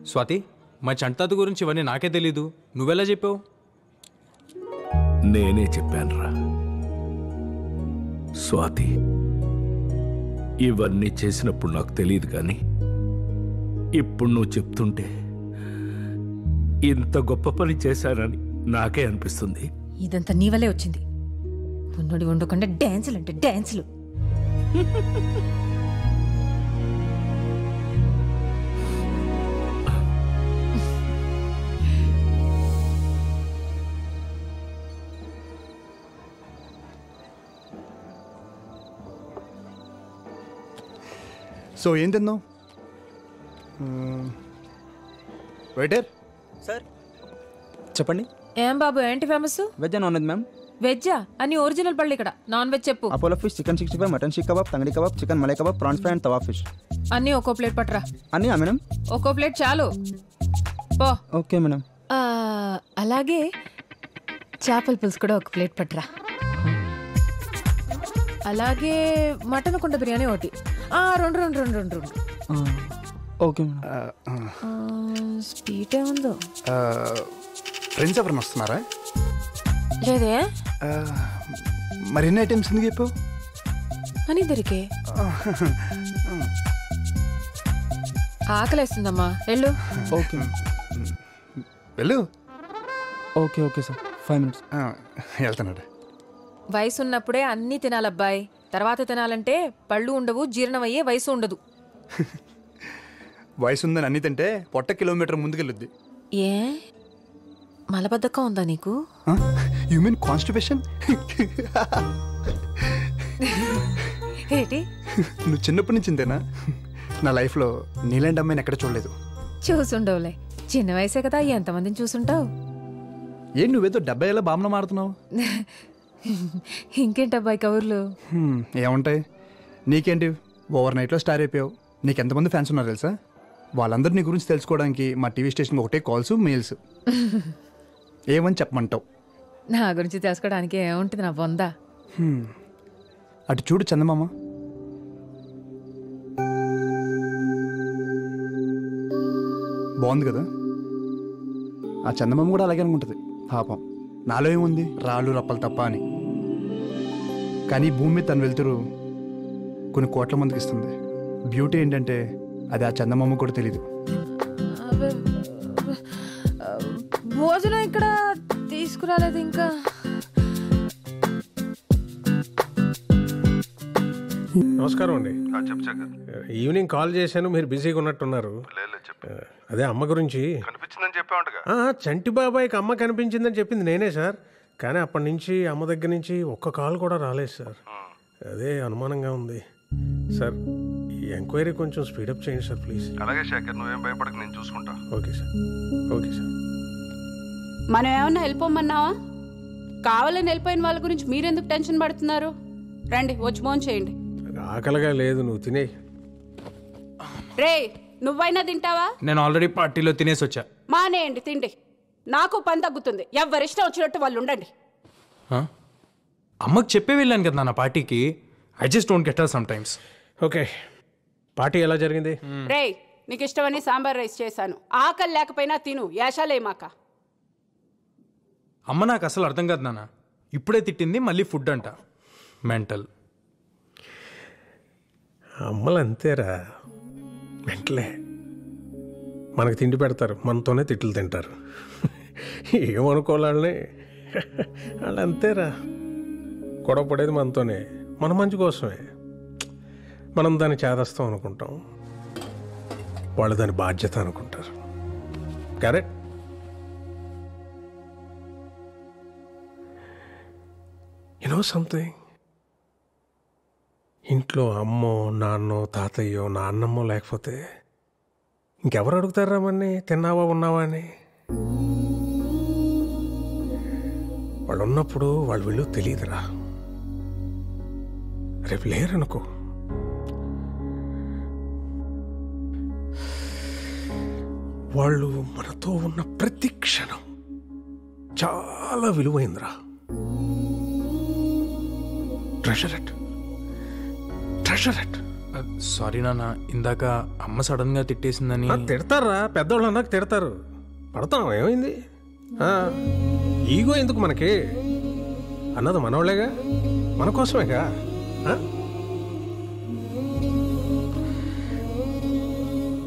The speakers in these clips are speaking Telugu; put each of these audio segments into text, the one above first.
స్వాతి, మా చంటాత గురించి ఇవన్నీ నాకే తెలీదు, నువ్వెలా చెప్పావు? నేనే చెప్పానురా. స్వాతి ఇవన్నీ చేసినప్పుడు నాకు తెలియదు, కానీ ఇప్పుడు నువ్వు చెప్తుంటే ఇంత గొప్ప పని చేశానని నాకే అనిపిస్తుంది. ఇదంతా నీ వల్లే వచ్చింది. ఉన్నోడి ఉండకుండా డాన్సులు అంటే డాన్సులు. సో ఏం తిన్నావు? వెయిటర్ సార్ చెప్పండి. ఏం బాబు, ఏంటి famous? Veg non veg ma'am? వెజ్జా? అని ఒరిజినల్ పళ్ళు ఇక్కడ. నాన్ వెజ్ చెప్పు. Apollo fish, chicken 65, mutton seekh kebab, tangdi kebab, chicken malai kebab, prawns fry and tawa fish. అన్నీ ఒక్కో ప్లేట్ పట్టరా. అన్నీ మేడం? ఒక్కో ప్లేట్ చాలు పో. Okay madam. అలాగే చేపల పులుసు కూడా ఒక ప్లేట్ పట్టరా. అలాగే మటన్ కుండ బిర్యానీ ఒకటి. రెండు రెండు రెండు రెండు రెండు. Okay madam. స్వీట్ ఏముందో? ఫ్రెండ్స్ ఎవరైనా వస్తున్నారా? లేదే. మరి ఎన్ని ఐటమ్స్ ఎందుకు చెప్పావు? అని దొరికే ఆకలేస్తుందమ్మా, వెళ్ళు. ఓకే వెళ్ళు. Okay okay sir, 5 minutes. వెళ్తున్నాడు. వయసు ఉన్నప్పుడే అన్నీ తినాలబ్బాయి. తర్వాత తినాలంటే పళ్ళు ఉండవు, జీర్ణమయ్యే వయసు ఉండదు. వయసు ఉందని అన్ని తింటే పొట్ట కిలోమీటర్ ముందుకెళ్ళుద్ది. ఏ మలబద్ధకం ఉందా నీకు? You mean constipation? ఏంటి? నువ్వు చిన్నప్పటి నుంచి ఇంతేనా? నా లైఫ్లో నీలాంటి అమ్మాయిని ఎక్కడ చూడలేదు. చూసుండవులే, చిన్న వయసే కదా, ఎంతమందిని చూసుంటావు. ఏం నువ్వేదో 70 ఏళ్ళ బామ్మ మారుతున్నావు? ఇంకేంటబ్బాయి కబుర్లు? ఏముంటాయి నీకేంటి, ఓవర్ నైట్లో స్టార్ అయిపోయావు. నీకు ఎంతమంది ఫ్యాన్స్ ఉన్నారు తెలుసా? వాళ్ళందరూ నీ గురించి తెలుసుకోవడానికి మా టీవీ స్టేషన్కి ఒకటే కాల్స్, మెయిల్స్. ఏమని చెప్పమంటావు? నా గురించి తెలుసుకోవడానికి ఏముంటుంది నా బొంద. అటు చూడు చందమామ. బాగుంది కదా? ఆ చందమామ కూడా అలాగే అనుకుంటుంది పాపం. నాలో ఏముంది, రాళ్ళు రప్పలు తప్ప అని. కానీ భూమి మీద తను వెళ్తురు కొన్ని కోట్ల మందికి ఇస్తుంది. బ్యూటీ ఏంటంటే అది ఆ చందమామ కూడా తెలీదు. భోజనం ఇక్కడ తీసుకురాలేదు ఇంకా. నమస్కారం అండి. ఈవినింగ్ కాల్ చేశాను, మీరు బిజీగా ఉన్నట్టున్నారు. అదే అమ్మ గురించి చంటి బాబాయ్కి అమ్మ కనిపించిందని చెప్పింది నేనే సార్. కానీ అప్పటి నుంచి అమ్మ దగ్గర నుంచి ఒక్క కాల్ కూడా రాలేదు సార్. అదే అనుమానంగా ఉంది సార్. ఈ ఎంక్వైరీ కొంచెం స్పీడప్ చేయండి సార్ ప్లీజ్. అలాగే శేఖర్, నువ్వేం భయపడకు, నేను చూసుకుంటా. Okay sir. Okay sir. మనం ఏమన్నా వెళ్ళిపోమన్నావా? కావాలని వెళ్ళిపోయిన వాళ్ళ గురించి మీరెందుకు టెన్షన్ పడుతున్నారు? రండి, వచ్చి ఫోన్ చేయండి. ఆకలిగా లేదు, నువ్వు తినే. రే, నువ్వైనా తింటావా? నేను ఆల్రెడీ పార్టీలో తినేసి వచ్చా. మానేయండి తిండి, నాకు పని తగ్గుతుంది. ఎవరిష్టం వచ్చినట్టు వాళ్ళు ఉండండి. అమ్మకి చెప్పే వెళ్ళాను కదా నా పార్టీకి. I just don't get her some times. Okay, party ఎలా జరిగింది? రే, నీకు ఇష్టమని సాంబార్ రైస్ చేశాను. ఆకలి లేకపోయినా తిను, యాషాలేమాక. అమ్మ నాకు అసలు అర్థం కాదు నాన్న. ఇప్పుడే తిట్టింది, మళ్ళీ ఫుడ్ అంట. మెంటల్. అమ్మలు అంతేరా, మెంటలే. మనకు తిండి పెడతారు, మనతోనే తిట్లు తింటారు. ఏమనుకోవాలని వాళ్ళు అంతేరా. గొడవ పడేది మనతోనే, మన మంచి కోసమే. మనం దాన్ని చేదస్తాం అనుకుంటాం, వాళ్ళు దాని బాధ్యత అనుకుంటారు. కరెక్ట్. యు నో సంథింగ్, ఇంట్లో అమ్మో నాన్నో తాతయ్యో నాన్నమ్మో లేకపోతే ఇంకెవరు అడుగుతారా మన్ని తిన్నావా ఉన్నావా అని? వాళ్ళు ఉన్నప్పుడు వాళ్ళు వీళ్ళు తెలియదురా. రేపు లేరనుకో, వాళ్ళు మనతో ఉన్న ప్రతి క్షణం చాలా విలువైందిరా. Treasure it, treasure it. Sorry నాన్న, ఇందాక అమ్మ సడన్గా తిట్టేసిందని. తిడతారా, పెద్దవాళ్ళు అన్నాక తిడతారు. పడతాం, ఏమైంది? ఈగో ఎందుకు మనకి? అన్నది మనోళ్ళేగా, మన కోసమేగా.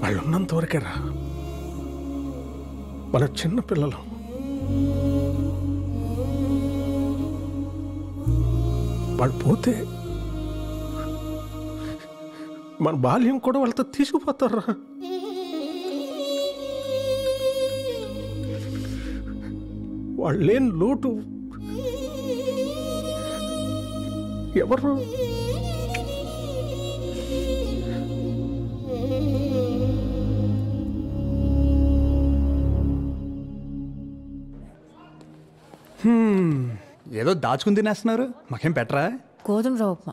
వాళ్ళు ఉన్నంత వరకేరా మన చిన్న పిల్లలు. వాళ్ళు పోతే మన బాల్యం కూడా వాళ్ళతో తీసుకుపోతారా? వాళ్ళు లేని లోటు ఎవరు? ఏదో దాచుకుని తినేస్తున్నారు, మాకేం పెట్టరా? గోధుమ రవ్వ ఉప్మా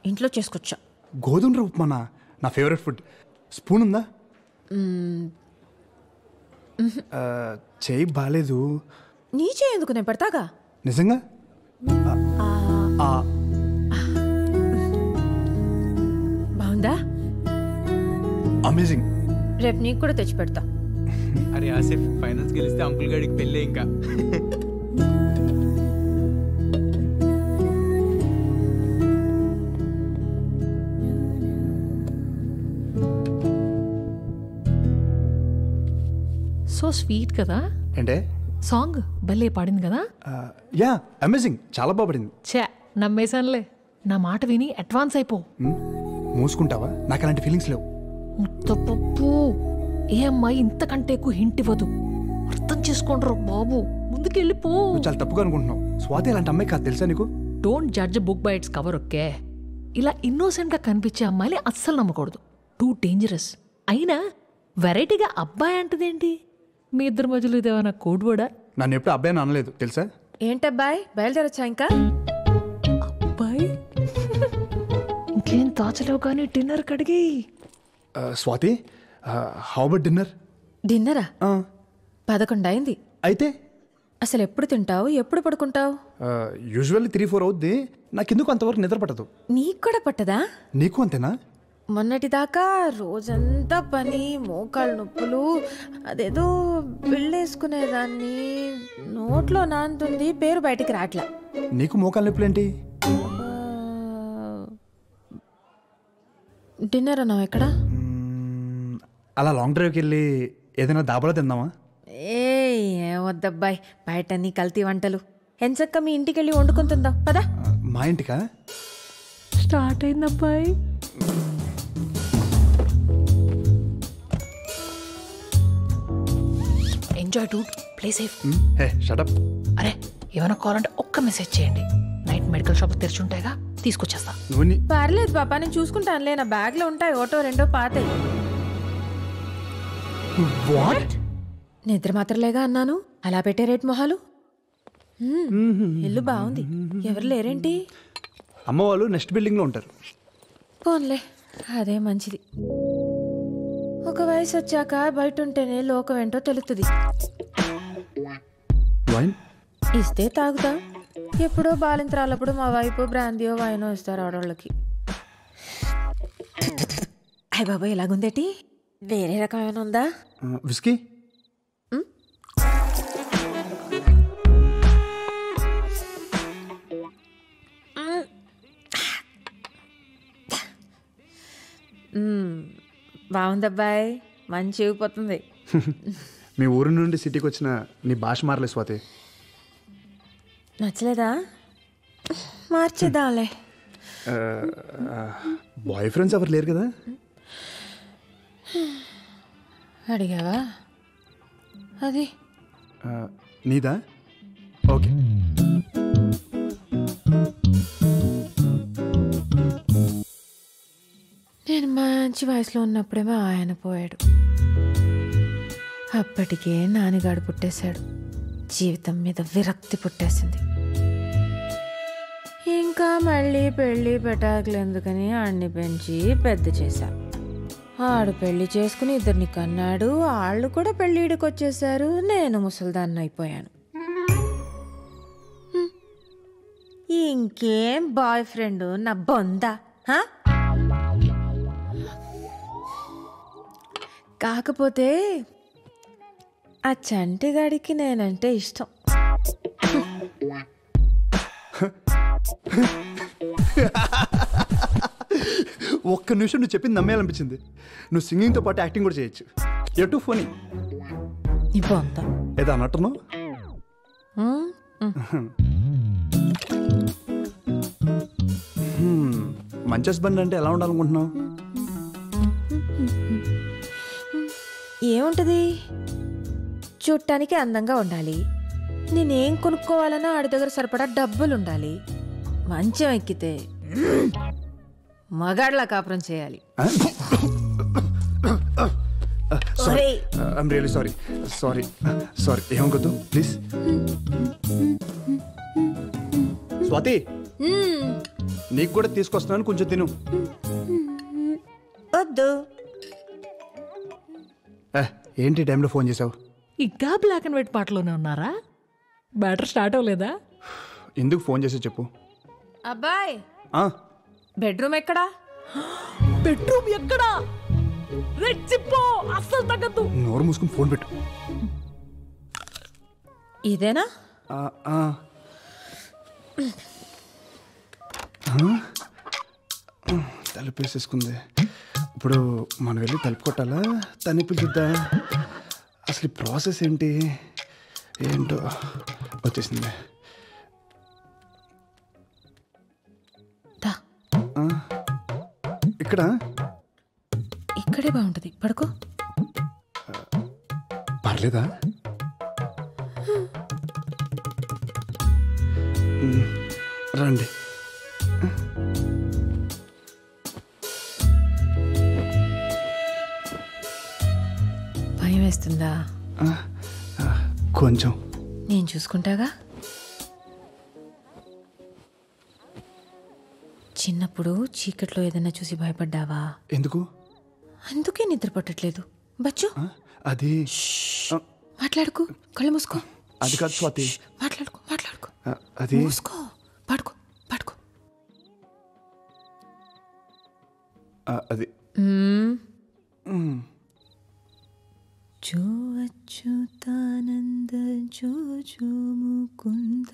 ఇంట్లో చేసుకొచ్చా. గోధుమ రవ్వ ఉప్మానా? నా ఫేవరెట్ ఫుడ్. స్పూన్ ఉందా? చేయి బాగాలేదు. నీ చేయి ఎందుకు, నేను పెడతాగా. నిజంగా? బాగుందా? అమేజింగ్. రేపు నీకు కూడా తెచ్చి పెడతా. అరే ఆసిఫ్, ఫైనల్స్ గెలిస్తే అంకుల్ గాడికి పెళ్ళే ఇంకా. సో స్వీట్ కదా. అంటే సాంగ్ భలే పాడింది కదా. యా, అమేజింగ్, చాలా బాగుపడింది. ఛే, నమ్మేశానులే. నా మాట విని అడ్వాన్స్ అయిపో. మూసుకుంటావా? నాకు అలాంటి ఫీలింగ్స్ లేవు. ముత్తపప్పు, ఏ అమ్మాయి ఇంతకంటే ఎక్కువ హింట్ ఇవ్వదు. అర్థం చేసుకోండ్రు బాబు, ముందుకెళ్ళిపో. నువ్వు చాలా తప్పుగా అనుకుంటున్నావు. స్వాతి అలాంటి అమ్మాయి కాదు, తెలుసా నీకు? Don't judge book by its cover. Okay, ఇలా ఇన్నోసెంట్ గా కనిపించే అమ్మాయిని అస్సలు నమ్మకూడదు. Too dangerous. అయినా వెరైటీగా అబ్బాయి అంటదేంటి? మీ ఇద్దరి మధ్యలో ఇదేమన్నా కోడ్ వర్డా? నన్ను ఎప్పుడు అబ్బాయి అనలేదు, తెలుసా? ఏంటబ్బాయి, బయలుదేరొచ్చా ఇంకా? అబ్బాయి ఇంకేం దాచలేవు కానీ డిన్నర్ కడిగి. Swathi, how about dinner? డిన్నరా? 11 అయింది. అయితే అసలు ఎప్పుడు తింటావు, ఎప్పుడు పడుకుంటావు? యూజువల్లీ 3-4 అవుద్ది. నాకెందుకు అంతవరకు నిద్ర పట్టదు. నీకు కూడా పట్టదా? నీకు అంతేనా? మొన్నటిదాకా రోజంతా పని, మోకాళ్ళ నొప్పులు, అదేదో బిళ్ళేసుకునేదాన్ని, నోట్లో నాంతుంది, పేరు బయటికి రాట్లా. నీకు మోకాళ్ళ నొప్పులేంటి? డిన్నర్ అన్నావు ఎక్కడ? అలా లాంగ్ డ్రైవ్కి వెళ్ళి ఏదైనా దాబాలో తిందామా? ఏం వద్దబ్బాయి, బయట నీ కల్తీ వంటలు. ఎంచక్క మీ ఇంటికి వెళ్ళి వండుకొని తిందాం పదా. మా ఇంటికా? స్టార్ట్ అయింది అబ్బాయి. Enjoy dude, play safe. Hey shut up. అరే, ఏమైనా కావాలంటే ఒక్క మెసేజ్ చేయండి. నైట్ మెడికల్ షాప్ తెరిచుంటాయిగా, తీసుకొచ్చేస్తా. నువ్వు పర్లేదు పాపా, నేను చూసుకుంటానులే. నా బ్యాగ్ లో ఉంటాయి, ఒకటో రెండో పాతాయి. వాట్? నిద్ర మాత్రలేగా అన్నాను, అలా పెట్టే రేట్ మొహాలు. ఇల్లు బాగుంది, ఎవరు లేరేంటి? అమ్మ వాళ్ళు నెక్స్ట్ బిల్డింగ్ లో ఉంటారు. పోన్లే, అదే మంచిది. ఒక వయసు వచ్చాక బయట ఉంటేనే లోకం ఏంటో తెలుస్తుంది. వైన్ ఇస్తే తాగుతా. ఎప్పుడో బాలింతరాలప్పుడు మా వైపు బ్రాందియో వైనో ఇస్తారు ఆడవాళ్ళకి. అయ్య బాబా, ఎలాగుందేటి? వేరే రకం ఏమైనా ఉందా? విస్కీ? బాగుందబ్బాయి, మంచి ఊగిపోతుంది. మీ ఊరు నుండి సిటీకి వచ్చిన నీ భాష మారలే స్వాతి. నచ్చలేదా? మార్చేద్దాంలే. బాయ్ ఫ్రెండ్స్ ఎవరు లేరు కదా? అడిగావా? అది నీదా? ఓకే. నేను మంచి వయసులో ఉన్నప్పుడేమో ఆయన పోయాడు. అప్పటికే నాన్నగాడు పుట్టేశాడు. జీవితం మీద విరక్తి పుట్టేసింది. ఇంకా మళ్ళీ పెళ్ళి పెటాకులు ఎందుకని ఆడిని పెంచి పెద్ద చేశా. ఆడు పెళ్లి చేసుకుని 2 కన్నాడు. వాళ్ళు కూడా పెళ్ళిడికి వచ్చేసారు. నేను ముసల్దాన్ని అయిపోయాను. ఇంకేం బాయ్ ఫ్రెండ్ నా బొందా? కాకపోతే ఆ చంటిగాడికి నేనంటే ఇష్టం. ఒక్క నిమిషం నువ్వు చెప్పింది నమ్మేయాలనిపించింది. నువ్వు సింగింగ్తో పాటు యాక్టింగ్ కూడా చేయొచ్చు. ఎటు ఫోనీ ఇప్పుడు అంతా ఏదో అన్నట్టును. మంచి హస్బెండ్ అంటే ఎలా ఉండాలనుకుంటున్నావు? ఏముంటది, చూడటానికి అందంగా ఉండాలి, నేనేం కొనుక్కోవాలన్నా ఆడి దగ్గర సరిపడా డబ్బులు ఉండాలి, మంచం ఎక్కితే మగాడ్లా కాపురం చేయాలి. I'm really sorry sorry sorry. ఏమనుకోద్దు ప్లీజ్. స్వాతి, నీకు కూడా తీసుకొస్తున్నాను, కొంచెం తిను. వద్దు. ఏంటి టైంలో ఫోన్ చేసావు? ఇంకా బ్లాక్ అండ్ వైట్ పాటలోనే ఉన్నారా? బ్యాటర్ స్టార్ట్ అవ్వలేదా? ఎందుకు ఫోన్ చేసా చెప్పు. అబ్బాయ్, బెడ్రూమ్ ఎక్కడా? బెడ్రూమ్ ఎక్కడా? రెచ్చిపో, అస్సలు తగ్గదు. నోరు మూసుకుని ఫోన్ పెట్టు. ఇదేనా? తలుపు వేసేసుకుంది. ఇప్పుడు మనం వెళ్ళి తలుపు కొట్టాలా, తన్ని పిలుచుద్దా? అసలు ఈ ప్రాసెస్ ఏంటి ఏంటో. వచ్చేసింది. ఇక్కడ ఇక్కడే బాగుంటుంది, పడుకో. పర్లేదా? రండి. భయం వేస్తుందా? కొంచెం. నేను చూసుకుంటాగా. చిన్నప్పుడు చీకట్లో ఏదైనా చూసి భయపడ్డావా? ఎందుకు? అందుకే నిద్ర పట్టట్లేదు. బచ్చు, అది మాట్లాడుకో, కళ్ళు మూసుకో. అది కాదు స్వాతి. మాట్లాడుకో మాట్లాడుకో. అది మూసుకో, పడుకో పడుకో. అది జో అచ్యుతానంద జో జో ముకుంద